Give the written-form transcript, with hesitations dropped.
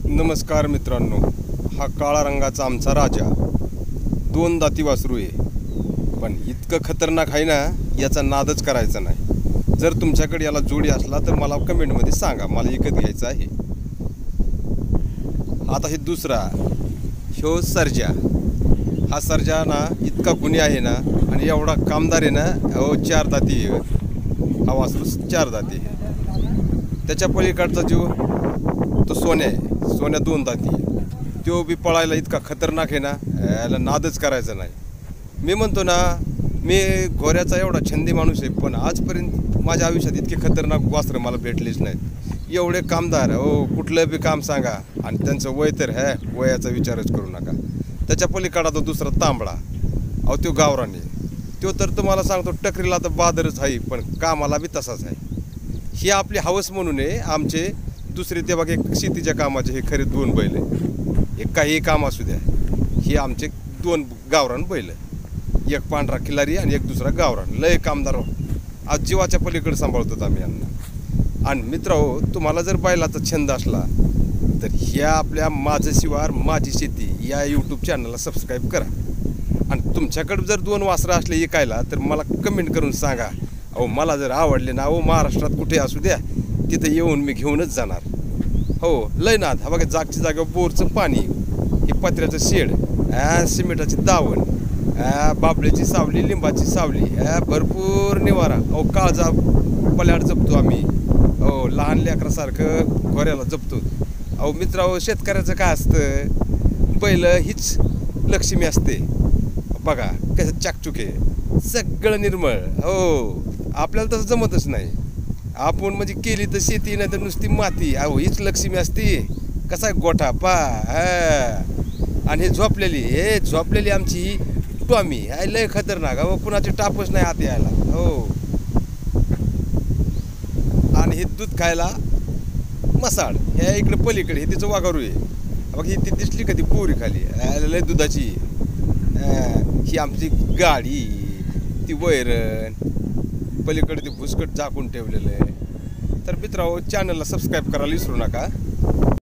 नमस्कार मित्रांनो, हा काळा रंगाचा आमचा राजा 2 दाती वासरू आहे, पण इतकं खतरनाक आहे ना, याचा नादच करायचा नाही। जर तुमच्याकडे याला जोडी असला तर मला कमेंटमध्ये सांगा, मला विकत घ्यायचा आहे। आता हे दुसरा ह्यो सर्जा, हा सर्जा ना इतका गुणी आहे ना आणि एवढा कामदार आहे ना। 4 दाती हा वासरू 4 दाती आहे। त्याच्या पलीकडचा जीव तो सोन्या आहे, सोन्या 2 दाती, तो बी पळायला इतका खतरनाक आहे ना, याला नादच करायचा नाही। मी म्हणतो ना, मी घोड्याचा एवढा छंदी माणूस आहे, पण आजपर्यंत माझ्या आयुष्यात इतके खतरनाक वासरं मला भेटलेच नाहीत। एवढे कामदार कुठलं बी काम सांगा आणि त्यांचं वय तर वयाचा विचारच करू नका। त्याच्या पलीकडा तो दुसरा तांबडा, तो गावराने, तो तर तुम्हाला सांगतो टकरीला तर बादरच आहे, पण कामाला बी तसाच आहे। ही आपली हवस म्हणून आहे। आमचे दुसरे ते बघा शेतीच्या कामाचे हे खरे 2 बैल आहे, एक काही काम असू द्या, हे आमचे 2 गावरान बैल, एक पांढरा खिलारी आणि एक दुसरा गावरान। लय कामदार आज जीवाच्या पलीकडे सांभाळतो आम्ही यांना। आणि मित्रांनो, तुम्हाला जर बैलाचा छंद असला तर ह्या आपल्या माझं शिवार माझी शेती या यूट्यूब चॅनलला सबस्क्राईब करा। आणि तुमच्याकडे जर 2 वासरं असले विकायला तर मला कमेंट करून सांगा। मला जर आवडले ना, महाराष्ट्रात कुठे असू द्या, तिथं येऊन मी घेऊनच जाणार। लय नाद। हा बघा, जागच्या जागेवर बोरचं पाणी, हे पत्र्याचं शेड, सिमेंटाची दावण, बाबळीची सावली, लिंबाची सावली, भरपूर निवारा। काळजा पल्याड जपतो आम्ही, लहान लेकरासारखं घोड्याला जपतो। मित्रांनो, शेतकऱ्याचं काय असतं, बैल हीच लक्ष्मी असते। बघा कसं चाकचूक आहे, सगळं निर्मळ। आपल्याला तसं जमतच नाही। आपण म्हणजे केली तर शेती, नाही तर नुसती माती। हीच लक्ष्मी असती। कसा आहे गोठा पा, आणि हे झोपलेली आमची ही टॉमी, लय खतरनाक। कुणाची टापच नाही आत यायला। आणि हे दूध खायला मसाड, ह्या इकडे पलीकडे हे तिचं वाघारू आहे। बघ, ही ती दिसली कधी पोरी खाली, लय दुधाची। ही आमची गाडी, ती वैरण, पलीकडे ते भुसकट झाकून ठेवलेलं आहे। तर मित्रांनो, चॅनलला सबस्क्राईब करायला विसरू नका।